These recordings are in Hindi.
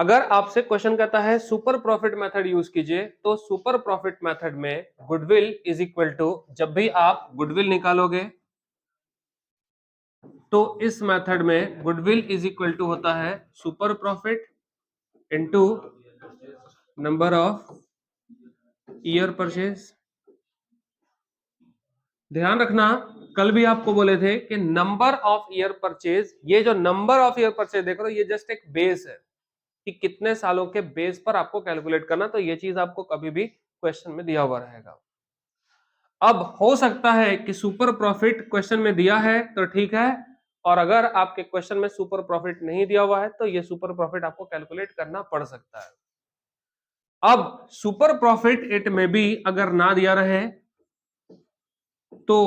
अगर आपसे क्वेश्चन कहता है सुपर प्रॉफिट मेथड यूज कीजिए, तो सुपर प्रॉफिट मेथड में गुडविल इज इक्वल टू, जब भी आप गुडविल निकालोगे तो इस मेथड में गुडविल इज इक्वल टू होता है super profit into number of year purchase. ध्यान रखना, कल भी आपको बोले थे कि नंबर ऑफ ईयर परचेज, ये जो नंबर ऑफ ईयर परचेज देख रहे हो ये जस्ट एक बेस है कि कितने सालों के बेस पर आपको कैलकुलेट करना, तो ये चीज आपको कभी भी क्वेश्चन में दिया हुआ रहेगा। अब हो सकता है कि सुपर प्रॉफिट क्वेश्चन में दिया है तो ठीक है, और अगर आपके क्वेश्चन में सुपर प्रॉफिट नहीं दिया हुआ है तो ये सुपर प्रॉफिट आपको कैलकुलेट करना पड़ सकता है। अब सुपर प्रॉफिट इट में भी अगर ना दिया रहे तो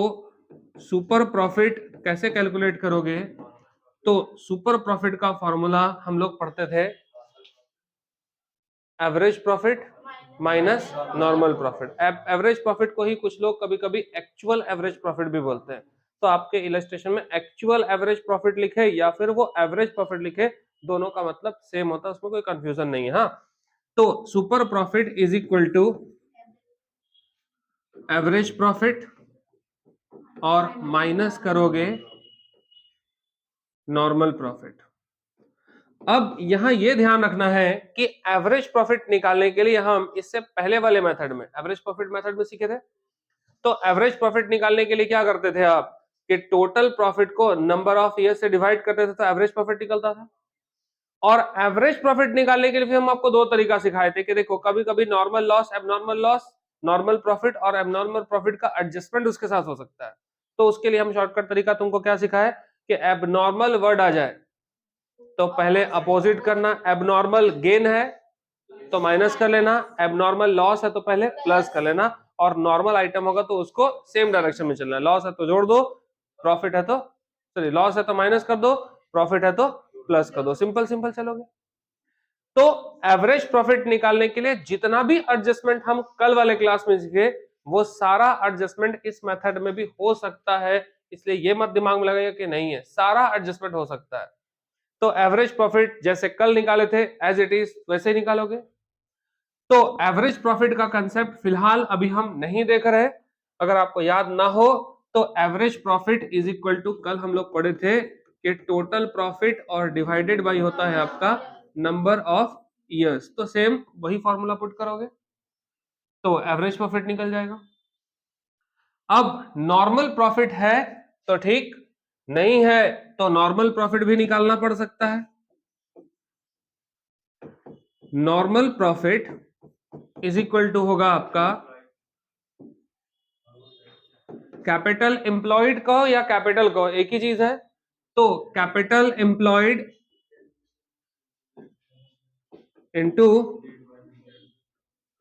सुपर प्रॉफिट कैसे कैलकुलेट करोगे? तो सुपर प्रॉफिट का फॉर्मूला हम लोग पढ़ते थे average profit minus normal profit. Average profit को ही कुछ लोग कभी कभी एक्चुअल एवरेज प्रॉफिट भी बोलते हैं। तो आपके इलस्ट्रेशन में एक्चुअल एवरेज प्रॉफिट लिखे या फिर वो एवरेज प्रॉफिट लिखे, दोनों का मतलब सेम होता है, उसमें कोई कंफ्यूजन नहीं है। हाँ, तो super profit is equal to average profit और माइनस करोगे नॉर्मल प्रॉफिट। अब यहां यह ध्यान रखना है कि एवरेज प्रॉफिट निकालने के लिए हम इससे पहले वाले मेथड में, एवरेज प्रॉफिट मेथड में सीखे थे, तो एवरेज प्रॉफिट निकालने के लिए क्या करते थे आप कि टोटल प्रॉफिट को नंबर ऑफ ईयर से डिवाइड करते थे तो एवरेज प्रॉफिट निकलता था। और एवरेज प्रॉफिट निकालने के लिए फिर हम आपको दो तरीका सिखाए थे कि देखो, कभी कभी normal loss, abnormal loss, normal profit और एबनॉर्मल प्रॉफिट का एडजस्टमेंट उसके साथ हो सकता है। तो उसके लिए हम शॉर्टकट तरीका तुमको क्या सिखाया कि एबनॉर्मल वर्ड आ जाए तो पहले अपोजिट करना, एबनॉर्मल गेन है तो माइनस कर लेना, एबनॉर्मल लॉस है तो पहले प्लस कर लेना, और नॉर्मल आइटम होगा तो उसको सेम डायरेक्शन में चलना है। लॉस है तो जोड़ दो, प्रॉफिट है तो सॉरी लॉस है तो माइनस कर दो, प्रॉफिट है तो प्लस कर दो, सिंपल सिंपल चलोगे। तो एवरेज प्रॉफिट निकालने के लिए जितना भी एडजस्टमेंट हम कल वाले क्लास में सीखे, वो सारा एडजस्टमेंट इस मेथड में भी हो सकता है। इसलिए ये मत दिमाग में लगाइए कि नहीं है, सारा एडजस्टमेंट हो सकता है। तो एवरेज प्रॉफिट जैसे कल निकाले थे एज इट इज वैसे ही निकालोगे। तो एवरेज प्रॉफिट का कंसेप्ट फिलहाल अभी हम नहीं देख रहे। अगर आपको याद ना हो तो average profit is equal to, कल हम लोग पढ़े थे कि टोटल प्रॉफिट और डिवाइडेड बाई होता है आपका नंबर ऑफ ईयर्स। तो सेम वही फॉर्मूला पुट करोगे तो एवरेज प्रॉफिट निकल जाएगा। अब नॉर्मल प्रॉफिट है तो ठीक, नहीं है तो नॉर्मल प्रॉफिट भी निकालना पड़ सकता है। Normal profit is equal to होगा आपका कैपिटल एम्प्लॉयड कहो या कैपिटल कहो, एक ही चीज है। तो capital employed into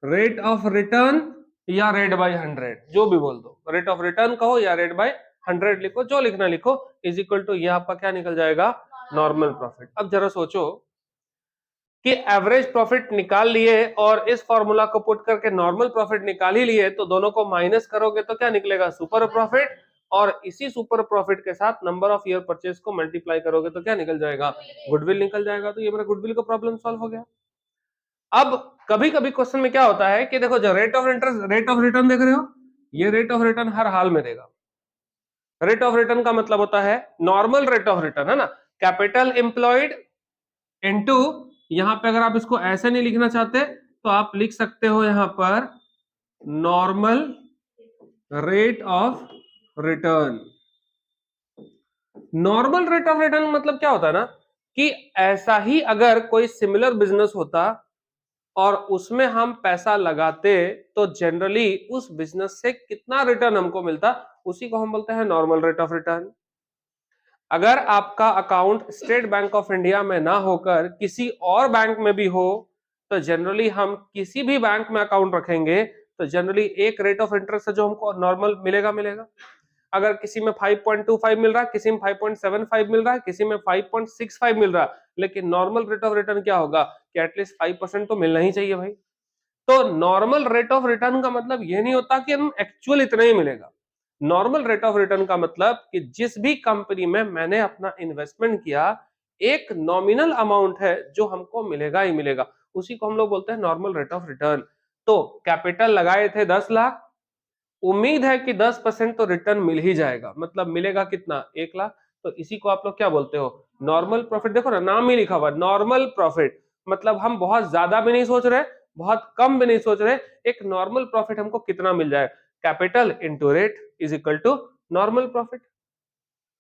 rate of return या रेट बाय 100, जो भी बोल दो, रेट ऑफ रिटर्न कहो या रेट बाय 100 लिखो, जो लिखना लिखो, इज इक्वल टू ये आपका क्या निकल जाएगा, नॉर्मल प्रॉफिट। अब जरा सोचो कि एवरेज प्रॉफिट निकाल लिए और इस फॉर्मूला को पुट करके नॉर्मल प्रॉफिट निकाल ही लिए, तो दोनों को माइनस करोगे तो क्या निकलेगा, सुपर प्रॉफिट, और इसी सुपर प्रॉफिट के साथ नंबर ऑफ ईयर परचेज को मल्टीप्लाई करोगे तो क्या निकल जाएगा, गुडविल निकल जाएगा। तो ये मेरा गुडविल का प्रॉब्लम सॉल्व हो गया। अब कभी कभी क्वेश्चन में क्या होता है कि देखो, जो rate of interest, rate of return देख रहे हो, ये रेट ऑफ रिटर्न हर हाल में देगा। रेट ऑफ रिटर्न का मतलब होता है नॉर्मल रेट ऑफ रिटर्न, है ना, कैपिटल एम्प्लॉयड इनटू, यहां पे अगर आप इसको ऐसे नहीं लिखना चाहते तो आप लिख सकते हो यहां पर normal rate of return. Normal rate of return मतलब क्या होता है ना, कि ऐसा ही अगर कोई सिमिलर बिजनेस होता और उसमें हम पैसा लगाते तो जनरली उस बिजनेस से कितना रिटर्न हमको मिलता, उसी को हम बोलते हैं नॉर्मल रेट ऑफ रिटर्न। अगर आपका account state bank of India में ना होकर किसी और बैंक में भी हो, तो जनरली हम किसी भी बैंक में अकाउंट रखेंगे तो जनरली एक रेट ऑफ इंटरेस्ट है जो हमको नॉर्मल मिलेगा मिलेगा। अगर किसी में 5.25 मिल रहा है, किसी में 5.75 मिल रहा है, किसी में 5.65 मिल रहा है, लेकिन नॉर्मल रेट ऑफ रिटर्न क्या होगा कि एटलीस्ट 5% तो मिलना ही चाहिए भाई। तो नॉर्मल रेट ऑफ रिटर्न का मतलब ये नहीं होता कि हम एक्चुअल इतना ही मिलेगा। नॉर्मल रेट ऑफ रिटर्न का मतलब कि जिस भी कंपनी में मैंने अपना इन्वेस्टमेंट किया, एक नॉमिनल अमाउंट है जो हमको मिलेगा ही मिलेगा, उसी को हम लोग बोलते हैं नॉर्मल रेट ऑफ रिटर्न। तो कैपिटल लगाए थे 10 लाख, उम्मीद है कि 10% तो रिटर्न मिल ही जाएगा, मतलब मिलेगा कितना, 1 लाख। तो इसी को आप लोग क्या बोलते हो, नॉर्मल प्रॉफिट। देखो ना, नाम ही लिखा हुआ नॉर्मल प्रॉफिट, मतलब हम बहुत ज्यादा भी नहीं सोच रहे, बहुत कम भी नहीं सोच रहे, एक नॉर्मल प्रॉफिट हमको कितना मिल जाए, capital into rate is equal to normal profit.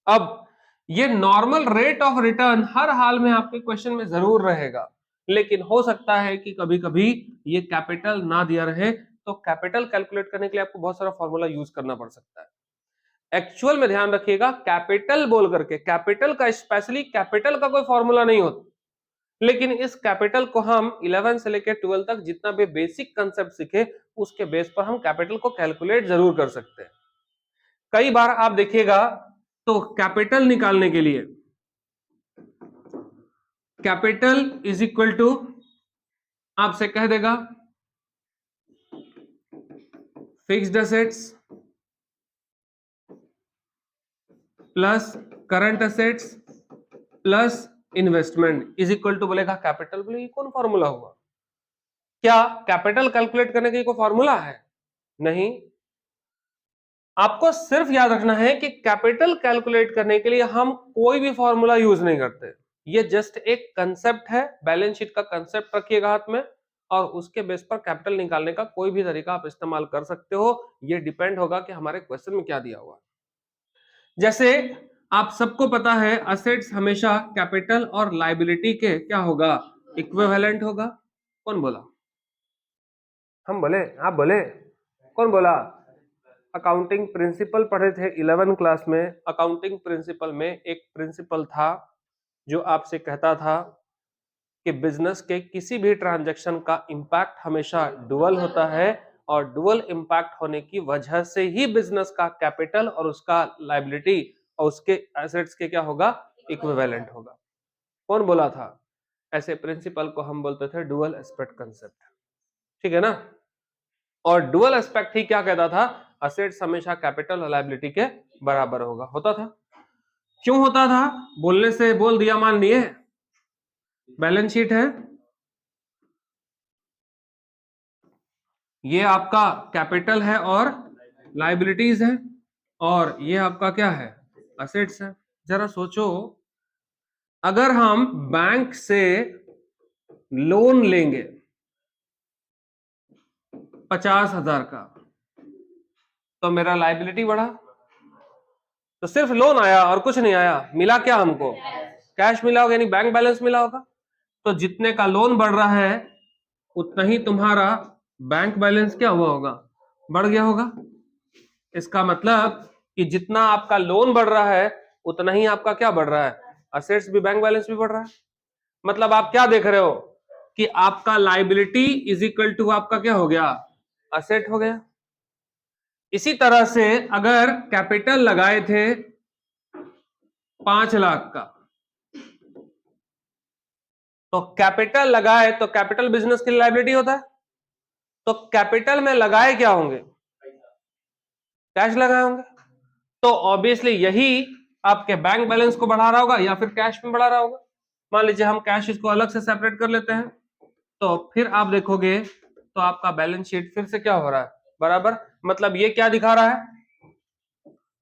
अब ये नॉर्मल रेट ऑफ रिटर्न हर हाल में आपके क्वेश्चन में जरूर रहेगा, लेकिन हो सकता है कि कभी कभी ये कैपिटल ना दिया रहे, तो कैपिटल कैलकुलेट करने के लिए आपको बहुत सारा फॉर्मूला यूज करना पड़ सकता है। एक्चुअल में ध्यान रखिएगा, कैपिटल बोल करके, कैपिटल का स्पेशली कैपिटल का कोई फॉर्मूला नहीं होता, लेकिन इस कैपिटल को हम 11 से लेकर 12 तक जितना भी बेसिक कंसेप्ट सीखे, उसके बेस पर हम कैपिटल को कैलकुलेट जरूर कर सकते हैं। कई बार आप देखिएगा, तो कैपिटल निकालने के लिए कैपिटल इज इक्वल टू आपसे कह देगा fixed assets plus current assets plus investment is equal to बोलेगा कैपिटल। बोले ये कौन फॉर्मूला हुआ, क्या कैपिटल कैलकुलेट करने के कोई फॉर्मूला है? नहीं, आपको सिर्फ याद रखना है कि कैपिटल कैलकुलेट करने के लिए हम कोई भी फॉर्मूला यूज नहीं करते, ये जस्ट एक कंसेप्ट है, बैलेंस शीट का कंसेप्ट रखिएगा हाथ में, और उसके बेस पर कैपिटल निकालने का कोई भी तरीका आप इस्तेमाल कर सकते हो। ये डिपेंड होगा कि हमारे क्वेश्चन में क्या दिया हुआ। जैसे आप सबको पता है, असेट्स हमेशा कैपिटल और लायबिलिटी के क्या होगा, इक्विवेलेंट होगा। कौन बोला? हम बोले, आप बोले, कौन बोला? अकाउंटिंग प्रिंसिपल पढ़े थे 11 क्लास में। अकाउंटिंग प्रिंसिपल में एक प्रिंसिपल था जो आपसे कहता था कि बिजनेस के किसी भी ट्रांजैक्शन का इंपैक्ट हमेशा डुअल होता है, और डुअल इंपैक्ट होने की वजह से ही बिजनेस का कैपिटल और उसका लायबिलिटी और उसके एसेट्स के क्या होगा, इक्विवेलेंट होगा। कौन बोला था? ऐसे प्रिंसिपल को हम बोलते थे डुअल एस्पेक्ट कंसेप्ट, ठीक है ना। और डुअल एस्पेक्ट ही क्या कहता था, असेट्स हमेशा कैपिटल और लायबिलिटी के बराबर होगा, होता था। क्यों होता था? बोलने से बोल दिया, मान लिए। बैलेंस शीट है, ये आपका कैपिटल है और लायबिलिटीज है, और ये आपका क्या है, असेट्स है। जरा सोचो, अगर हम बैंक से लोन लेंगे 50,000 का, तो मेरा लायबिलिटी बढ़ा, तो सिर्फ लोन आया और कुछ नहीं आया, मिला क्या हमको, कैश मिला होगा, यानी बैंक बैलेंस मिला होगा। तो जितने का लोन बढ़ रहा है उतना ही तुम्हारा बैंक बैलेंस क्या हुआ होगा, बढ़ गया होगा। इसका मतलब कि जितना आपका लोन बढ़ रहा है उतना ही आपका क्या बढ़ रहा है, असेट्स भी, बैंक बैलेंस भी बढ़ रहा है। मतलब आप क्या देख रहे हो कि आपका लायबिलिटी इज इक्वल टू आपका क्या हो गया, असेट हो गया। इसी तरह से अगर कैपिटल लगाए थे 5 लाख का, तो कैपिटल लगाए, तो कैपिटल बिजनेस की लायबिलिटी होता है, तो कैपिटल में लगाए क्या होंगे, कैश लगाए होंगे। तो ऑब्वियसली यही आपके बैंक बैलेंस को बढ़ा रहा होगा या फिर कैश में बढ़ा रहा होगा। मान लीजिए हम कैश इसको अलग से सेपरेट कर लेते हैं, तो फिर आप देखोगे तो आपका बैलेंस शीट फिर से क्या हो रहा है, बराबर। मतलब ये क्या दिखा रहा है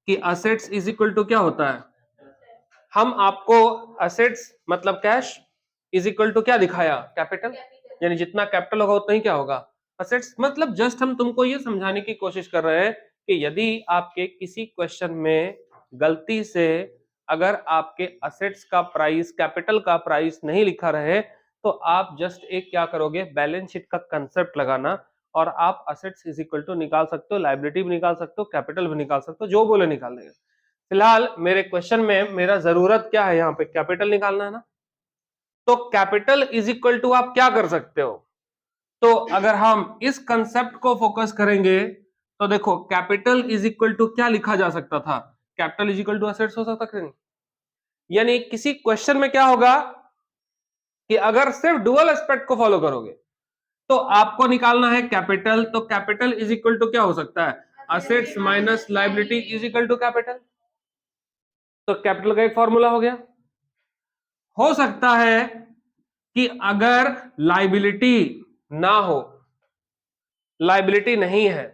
कि असेट्स इज इक्वल टू क्या होता है, हम आपको असेट्स मतलब कैश इज इक्वल टू क्या दिखाया, कैपिटल, यानी जितना कैपिटल होगा उतना ही क्या होगा, असेट्स। मतलब जस्ट हम तुमको ये समझाने की कोशिश कर रहे हैं कि यदि आपके किसी क्वेश्चन में गलती से अगर आपके असेट्स का प्राइस कैपिटल का प्राइस नहीं लिखा रहे, तो आप जस्ट एक क्या करोगे, बैलेंस शीट का कंसेप्ट लगाना, और आप असेट्स इज इक्वल टू निकाल सकते हो, लायबिलिटी भी निकाल सकते हो, कैपिटल भी निकाल सकते हो, जो बोले निकाल देंगे। फिलहाल मेरे क्वेश्चन में मेरा जरूरत क्या है, यहाँ पे कैपिटल निकालना है ना, तो कैपिटल इज इक्वल टू आप क्या कर सकते हो, तो अगर हम इस कंसेप्ट को फोकस करेंगे तो देखो कैपिटल इज इक्वल टू क्या लिखा जा सकता था, capital is equal to assets हो सकता है। यानी किसी क्वेश्चन में क्या होगा कि अगर सिर्फ डुअल एस्पेक्ट को फॉलो करोगे तो आपको निकालना है कैपिटल, तो कैपिटल इज इक्वल टू क्या हो सकता है, assets minus liability is equal to capital. तो कैपिटल का एक फॉर्मूला हो गया। हो सकता है कि अगर लाइबिलिटी ना हो, लाइबिलिटी नहीं है,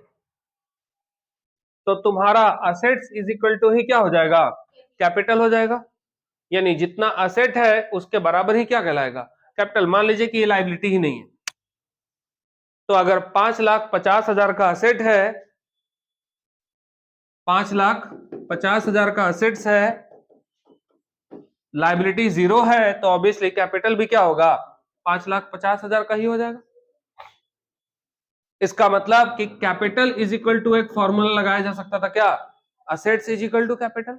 तो तुम्हारा असेट्स इज इक्वल टू ही क्या हो जाएगा, कैपिटल हो जाएगा। यानी जितना असेट है उसके बराबर ही क्या कहलाएगा, कैपिटल। मान लीजिए कि ये लाइबिलिटी ही नहीं है, तो अगर 5,50,000 का असेट है, 5,50,000 का असेट्स है, लाइबिलिटी 0 है, तो ऑब्वियसली कैपिटल भी क्या होगा, 5,50,000 का ही हो जाएगा। इसका मतलब कि कैपिटल इज इक्वल टू एक फॉर्मूला लगाया जा सकता था, क्या, assets is equal to capital.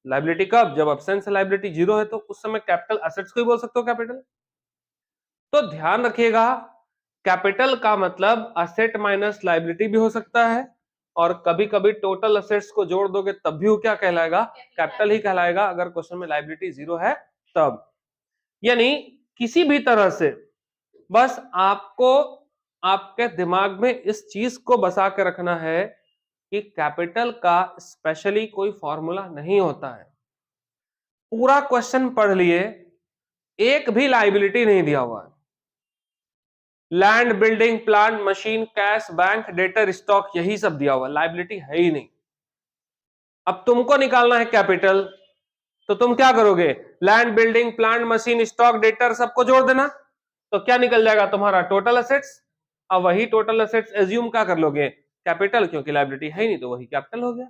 Liability कब, जब एब्सेंस लाइबिलिटी 0 है, तो उस समय कैपिटल असेट्स को ही बोल सकते हो कैपिटल। तो ध्यान रखिएगा, कैपिटल का मतलब असेट माइनस लाइबिलिटी भी हो सकता है, और कभी कभी टोटल असेट्स को जोड़ दोगे तब भी वो क्या कहलाएगा, कैपिटल ही कहलाएगा, अगर क्वेश्चन में लाइबिलिटी 0 है तब। यानी किसी भी तरह से बस आपको आपके दिमाग में इस चीज को बसा के रखना है कि कैपिटल का स्पेशली कोई फॉर्मूला नहीं होता है। पूरा क्वेश्चन पढ़ लिए, एक भी लाइबिलिटी नहीं दिया हुआ है। Land, building, plant, machine, cash, bank, debtor, stock, यही सब दिया हुआ, लाइबिलिटी है ही नहीं। अब तुमको निकालना है कैपिटल, तो तुम क्या करोगे, land, building, plant, machine, stock, debtor सबको जोड़ देना, तो क्या निकल जाएगा तुम्हारा, टोटल असेट्स। अब वही टोटल असेट्स एज्यूम क्या कर लोगे, कैपिटल, क्योंकि लाइबिलिटी है ही नहीं, तो वही कैपिटल हो गया।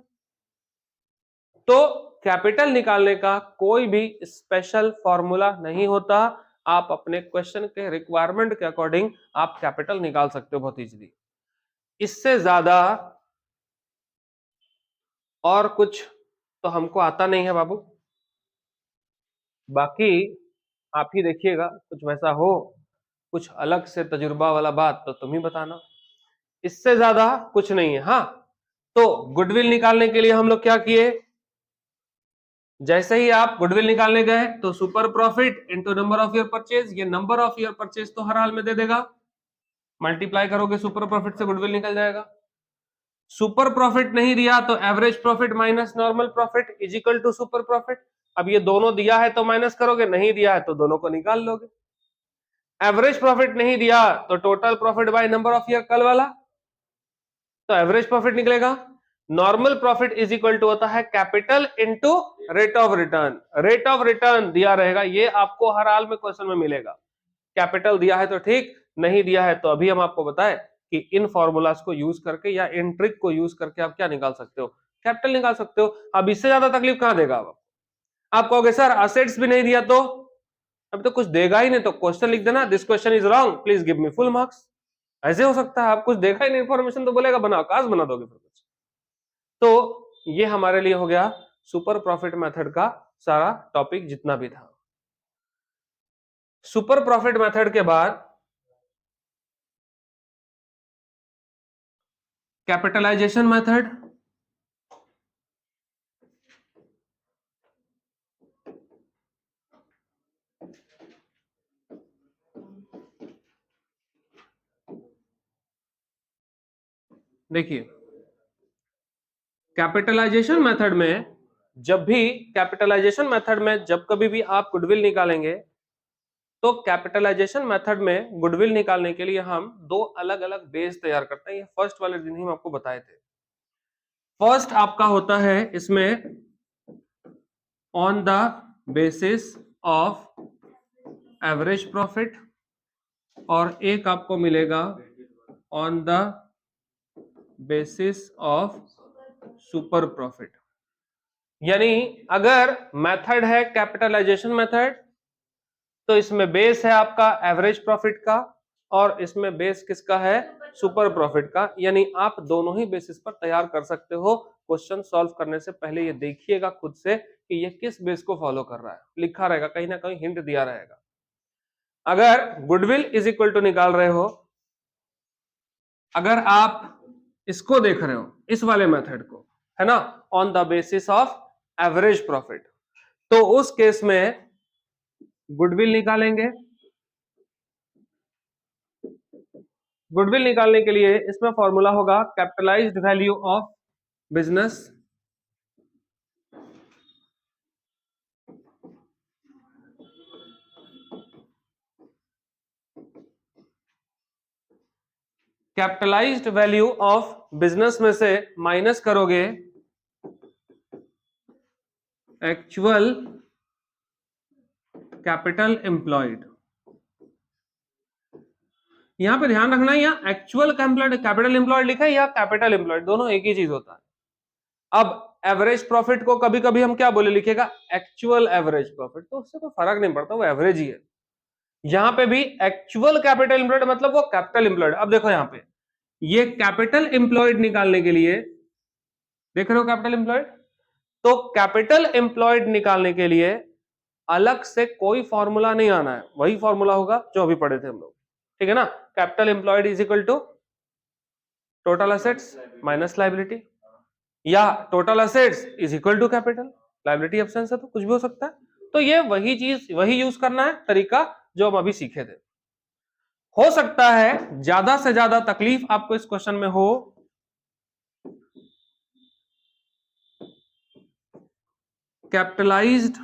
तो कैपिटल निकालने का कोई भी स्पेशल फॉर्मूला नहीं होता, आप अपने क्वेश्चन के रिक्वायरमेंट के अकॉर्डिंग आप कैपिटल निकाल सकते हो बहुत इजीली। इससे ज्यादा और कुछ तो हमको आता नहीं है बाबू। बाकी आप ही देखिएगा, कुछ वैसा हो, कुछ अलग से तजुर्बा वाला बात, तो तुम ही बताना। इससे ज्यादा कुछ नहीं है। हाँ, तो गुडविल निकालने के लिए हम लोग क्या किए, जैसे ही आप गुडविल निकालने गए तो super profit into number of year purchase, ये नंबर ऑफ ईयर परचेज तो हर हाल में दे देगा, मल्टीप्लाई करोगे सुपर प्रॉफिट से गुडविल निकल जाएगा। सुपर प्रॉफिट नहीं दिया तो average profit minus normal profit is equal to super profit. अब ये दोनों दिया है तो माइनस करोगे, नहीं दिया है तो दोनों को निकाल लोगे। एवरेज प्रॉफिट नहीं दिया तो total profit by number of year, कल वाला, तो एवरेज प्रॉफिट निकलेगा। Normal profit is equal to होता है capital into rate of return. Rate of return दिया रहेगा, ये आपको हर हाल में क्वेश्चन में मिलेगा। कैपिटल दिया है तो ठीक, नहीं दिया है तो अभी हम आपको बताएं कि इन फॉर्मूलाज को यूज करके या इन ट्रिक को यूज करके आप क्या निकाल सकते हो, कैपिटल निकाल सकते हो। अब इससे ज्यादा तकलीफ कहां देगा। आप कहोगे सर असेट्स भी नहीं दिया, तो अब तो कुछ देगा ही नहीं, तो क्वेश्चन लिख देना, this question is wrong, please give me full marks. ऐसे हो सकता है, आप कुछ देखा ही नहीं इन्फॉर्मेशन, तो बोलेगा बनाओ, काश बना दोगे फिर कुछ। तो ये हमारे लिए हो गया सुपर प्रॉफिट मेथड का सारा टॉपिक जितना भी था। सुपर प्रॉफिट मेथड के बाद कैपिटलाइजेशन मेथड। देखिए, कैपिटलाइजेशन मेथड में जब कभी भी आप गुडविल निकालेंगे, तो कैपिटलाइजेशन मेथड में गुडविल निकालने के लिए हम दो अलग अलग बेस तैयार करते हैं। ये फर्स्ट वाले दिन ही हम आपको बताए थे। फर्स्ट आपका होता है इसमें on the basis of average profit, और एक आपको मिलेगा on the basis of super profit. यानी अगर मेथड है कैपिटलाइजेशन मेथड, तो इसमें बेस है आपका एवरेज प्रॉफिट का, और इसमें बेस किसका है, सुपर प्रॉफिट का। यानी आप दोनों ही बेसिस पर तैयार कर सकते हो। क्वेश्चन सॉल्व करने से पहले ये देखिएगा खुद से कि ये किस बेस को फॉलो कर रहा है, लिखा रहेगा कहीं ना कहीं, हिंट दिया रहेगा। अगर गुडविल इज इक्वल टू निकाल रहे हो, अगर आप इसको देख रहे हो, इस वाले मेथड को, है ना, on the basis of average profit, तो उस केस में गुडविल निकालेंगे। गुडविल निकालने के लिए इसमें फॉर्मूला होगा capitalised value of business capitalised value of business में से माइनस करोगे एक्चुअल कैपिटल एम्प्लॉयड। यहां पे ध्यान रखना है, यहाँ एक्चुअल कैपिटल एम्प्लॉयड लिखा है या कैपिटल एम्प्लॉयड, दोनों एक ही चीज होता है। अब एवरेज प्रॉफिट को कभी कभी हम क्या बोले लिखेगा, एक्चुअल एवरेज प्रॉफिट, तो उससे कोई फर्क नहीं पड़ता, वो एवरेज ही है। यहां पे भी एक्चुअल कैपिटल एम्प्लॉयड मतलब वो कैपिटल एम्प्लॉयड। अब देखो यहां पे ये कैपिटल एम्प्लॉयड निकालने के लिए, देख रहे हो कैपिटल एम्प्लॉयड, तो कैपिटल एम्प्लॉयड निकालने के लिए अलग से कोई फॉर्मूला नहीं आना है, वही फॉर्मूला होगा जो अभी पढ़े थे हम लोग, ठीक है ना। Capital employed is equal to total assets minus liability, या total assets is equal to capital, liability absence है तो कुछ भी हो सकता है। तो ये वही चीज, वही यूज करना है तरीका जो हम अभी सीखे थे। हो सकता है ज्यादा से ज्यादा तकलीफ आपको इस क्वेश्चन में हो कैपिटलाइज्ड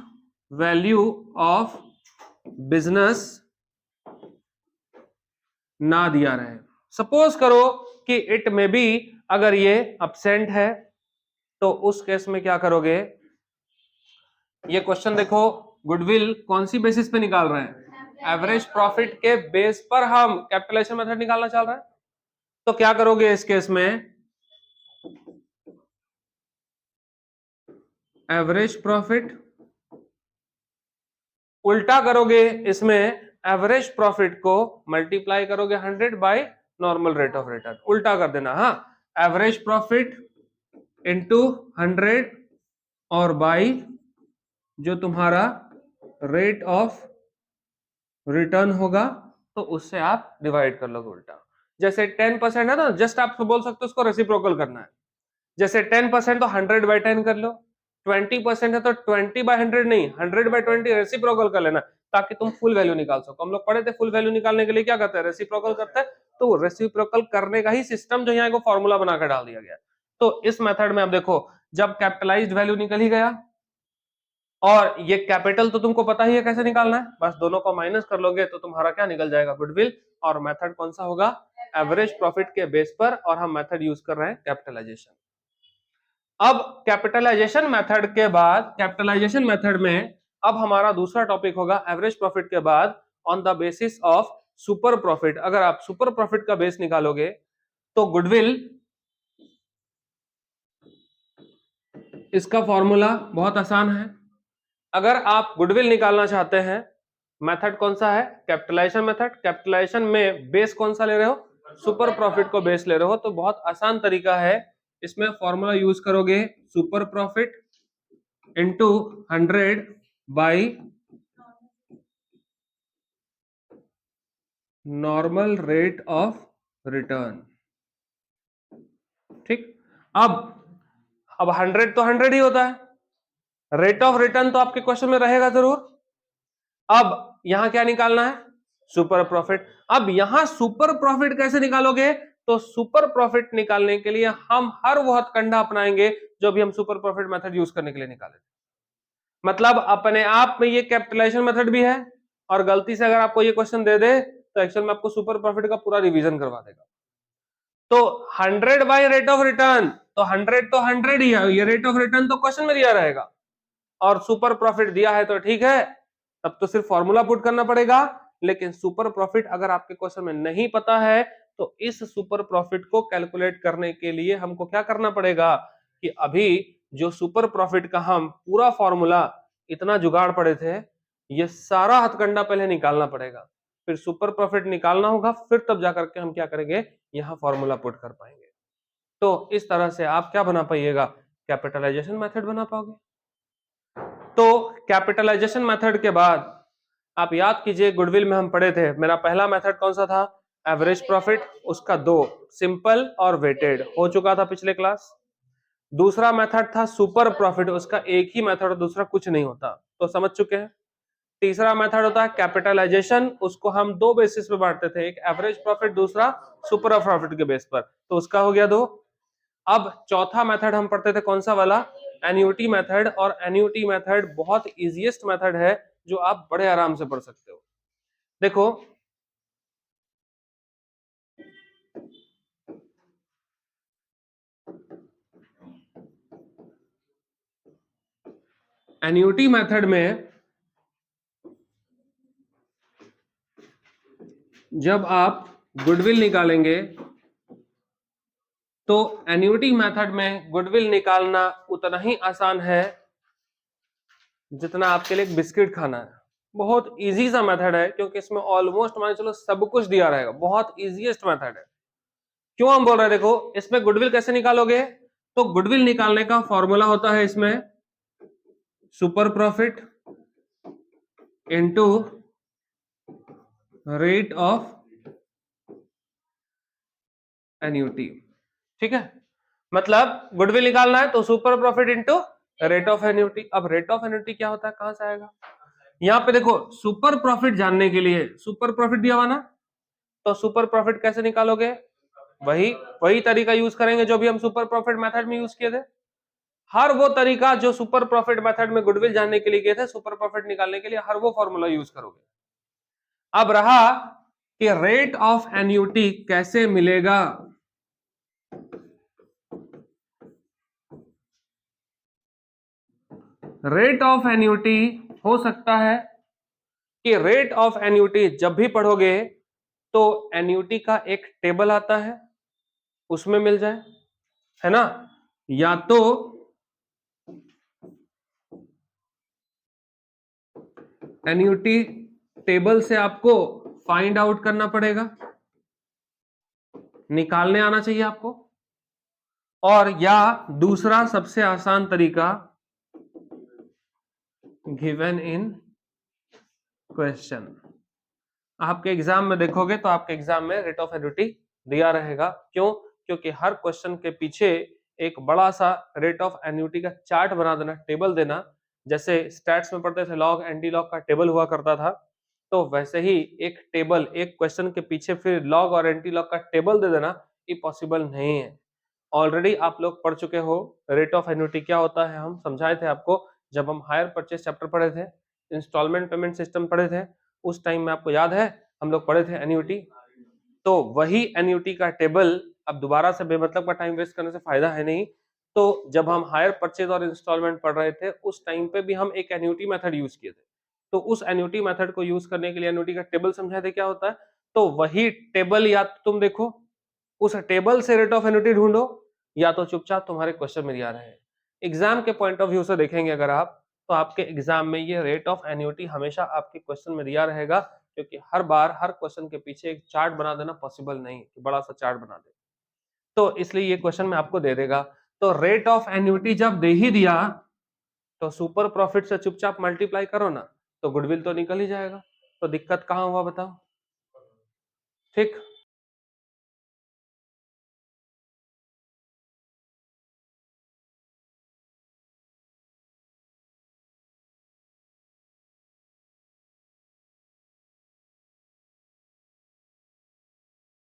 वैल्यू ऑफ बिजनेस ना दिया रहे। सपोज करो कि इट में बी, अगर ये अब्सेंट है तो उस केस में क्या करोगे, ये क्वेश्चन देखो, गुडविल कौन सी बेसिस पे निकाल रहे हैं, एवरेज प्रॉफिट के बेस पर हम कैपिटलाइजेशन मेथड निकालना चाह रहे हैं। तो क्या करोगे इस केस में, एवरेज प्रॉफिट उल्टा करोगे, इसमें एवरेज प्रॉफिट को मल्टीप्लाई करोगे 100 by normal rate of return, उल्टा कर देना। हाँ, एवरेज प्रॉफिट इंटू 100 और बाई जो तुम्हारा रेट ऑफ रिटर्न होगा, तो उससे आप डिवाइड कर लोगे उल्टा। जैसे 10% है ना, जस्ट आप बोल सकते हो उसको रेसिप्रोकल करना है। जैसे 10% तो 100/10 कर लो, 20% है तो 20/100 नहीं, 100/20 रेसिप्रोकल कर लेना, ताकि तुम फुल वैल्यू निकाल सको। हम लोग पढ़े थे फुल वैल्यू निकालने के लिए क्या करते हैं, रेसिप्रोकल करते हैं। तो रेसिप्रोकल करने का ही सिस्टम जो यहाँ को फॉर्मूला बनाकर डाल दिया गया। तो इस मेथड में अब देखो, जब कैपिटलाइज्ड वैल्यू निकल ही गया और ये कैपिटल तो तुमको पता ही है कैसे निकालना है, बस दोनों को माइनस कर लोगे तो तुम्हारा क्या निकल जाएगा, गुडविल। और मेथड कौन सा होगा, एवरेज प्रॉफिट के बेस पर, और हम मेथड यूज कर रहे हैं कैपिटलाइजेशन। अब कैपिटलाइजेशन मेथड के बाद, कैपिटलाइजेशन मेथड में अब हमारा दूसरा टॉपिक होगा एवरेज प्रॉफिट के बाद on the basis of super profit. अगर आप सुपर प्रॉफिट का बेस निकालोगे तो गुडविल, इसका फॉर्मूला बहुत आसान है। अगर आप गुडविल निकालना चाहते हैं, मेथड कौन सा है, कैपिटलाइजेशन मेथड। कैपिटलाइजेशन में बेस कौन सा ले रहे हो, सुपर प्रॉफिट को बेस ले रहे हो, तो बहुत आसान तरीका है। इसमें फॉर्मूला यूज करोगे super profit into 100 by normal rate of return. ठीक, अब 100 तो 100 ही होता है, रेट ऑफ रिटर्न तो आपके क्वेश्चन में रहेगा जरूर। अब यहां क्या निकालना है, सुपर प्रॉफिट। अब यहां सुपर प्रॉफिट कैसे निकालोगे, तो सुपर प्रॉफिट निकालने के लिए हम हर वो हथकंडा अपनाएंगे जो भी हम सुपर प्रॉफिट मेथड यूज करने के लिए निकाले। मतलब अपने आप में ये कैपिटलाइजेशन मेथड भी है, और गलती से अगर आपको ये क्वेश्चन दे दे तो एक्चुअल में आपको सुपर प्रॉफिट का पूरा रिवीजन करवा देगा। तो 100 बाई रेट ऑफ रिटर्न, तो 100 तो 100 ही है, ये रेट ऑफ रिटर्न तो क्वेश्चन में दिया रहेगा, और सुपर प्रॉफिट दिया है तो ठीक है, तब तो सिर्फ फॉर्मूला पुट करना पड़ेगा। लेकिन सुपर प्रॉफिट अगर आपके क्वेश्चन में नहीं पता है, तो इस सुपर प्रॉफिट को कैलकुलेट करने के लिए हमको क्या करना पड़ेगा, कि अभी जो सुपर प्रॉफिट का हम पूरा फॉर्मूला, इतना जुगाड़ पड़े थे, ये सारा हथकंडा पहले निकालना पड़ेगा, फिर सुपर प्रॉफिट निकालना होगा, फिर तब जाकर के हम क्या करेंगे, यहां फॉर्मूला पुट कर पाएंगे। तो इस तरह से आप क्या बना पाइएगा, कैपिटलाइजेशन मेथड बना पाओगे। तो कैपिटलाइजेशन मेथड के बाद आप याद कीजिए, गुडविल में हम पढ़े थे, मेरा पहला मेथड कौन सा था, एवरेज प्रॉफिट, उसका दो, सिंपल और वेटेड, हो चुका था पिछले क्लास। दूसरा मेथड था सुपर प्रॉफिट, उसका एक ही मेथड, दूसरा कुछ नहीं होता, तो समझ चुके हैं। तीसरा मेथड होता है कैपिटलाइजेशन, उसको हम दो बेसिस पे बांटते थे, एक एवरेज प्रॉफिट, दूसरा सुपर प्रॉफिट के बेस पर, तो उसका हो गया दो। अब चौथा मेथड हम पढ़ते थे कौन सा वाला, एन्युटी मेथड, और एन्युटी मेथड बहुत इजीएस्ट मेथड है जो आप बड़े आराम से पढ़ सकते हो। देखो एन्युटी मेथड में जब आप गुडविल निकालेंगे तो एन्युटी मेथड में गुडविल निकालना उतना ही आसान है जितना आपके लिए एक बिस्किट खाना है। बहुत इजी सा मेथड है क्योंकि इसमें ऑलमोस्ट मान चलो सब कुछ दिया रहेगा, बहुत इजीएस्ट मेथड है। क्यों हम बोल रहे हैं, देखो इसमें गुडविल कैसे निकालोगे, तो गुडविल निकालने का फॉर्मूला होता है इसमें super profit into rate of annuity. ठीक है, मतलब गुडविल निकालना है तो super profit into rate of annuity. अब रेट ऑफ एन्युटी क्या होता है, कहां से आएगा, यहां पे देखो सुपर प्रॉफिट जानने के लिए सुपर प्रॉफिट दिया हुआ ना, तो सुपर प्रॉफिट कैसे निकालोगे, वही वही तरीका यूज करेंगे जो भी हम सुपर प्रॉफिट मेथड में यूज किए थे। हर वो तरीका जो सुपर प्रॉफिट मेथड में गुडविल जानने के लिए किए थे, सुपर प्रॉफिट निकालने के लिए हर वो फॉर्मूला यूज करोगे। अब रहा कि रेट ऑफ एन्युटी कैसे मिलेगा, रेट ऑफ एन्युटी हो सकता है कि रेट ऑफ एन्युटी जब भी पढ़ोगे तो एन्युटी का एक टेबल आता है उसमें मिल जाए, है ना, या तो एन्युटी टेबल से आपको फाइंड आउट करना पड़ेगा, निकालने आना चाहिए आपको, और या दूसरा सबसे आसान तरीका गिवन इन क्वेश्चन। आपके एग्जाम में देखोगे तो आपके एग्जाम में रेट ऑफ एन्युटी दिया रहेगा। क्यों, क्योंकि हर क्वेश्चन के पीछे एक बड़ा सा रेट ऑफ एन्युटी का चार्ट बना देना, टेबल देना, जैसे स्टैट्स में पढ़ते थे लॉग एंटी लॉग का टेबल हुआ करता था, तो वैसे ही एक टेबल एक क्वेश्चन के पीछे फिर लॉग और एंटी लॉग का टेबल दे देना, ये पॉसिबल नहीं है। ऑलरेडी आप लोग पढ़ चुके हो रेट ऑफ एन्युटी क्या होता है, हम समझाए थे आपको जब हम हायर परचेस चैप्टर पढ़े थे, इंस्टॉलमेंट पेमेंट सिस्टम पढ़े थे, उस टाइम में आपको याद है हम लोग पढ़े थे एन्युटी। तो वही एन्युटी का टेबल अब दोबारा से बेमतलब का टाइम वेस्ट करने से फायदा है नहीं। तो जब हम हायर परचेज और इंस्टॉलमेंट पढ़ रहे थे उस टाइम पे भी हम एक एन्युटी मेथड यूज किए थे, तो उस एन्युटी मेथड को यूज करने के लिए एन्युटी का टेबल समझाए थे क्या होता है, तो वही टेबल या तो तुम देखो उस टेबल से रेट ऑफ एन्युटी ढूंढो, या तो चुपचाप तुम्हारे क्वेश्चन में दिया रहे। एग्जाम के पॉइंट ऑफ व्यू से देखेंगे अगर आप, तो आपके एग्जाम में ये रेट ऑफ एन्युटी हमेशा आपके क्वेश्चन में दिया रहेगा, क्योंकि हर बार हर क्वेश्चन के पीछे एक चार्ट बना देना पॉसिबल नहीं कि बड़ा सा चार्ट बना दे, तो इसलिए ये क्वेश्चन में आपको दे देगा। तो रेट ऑफ एन्युटी जब दे ही दिया तो सुपर प्रॉफिट से चुपचाप मल्टीप्लाई करो ना, तो गुडविल तो निकल ही जाएगा। तो दिक्कत कहां हुआ बताओ, ठीक।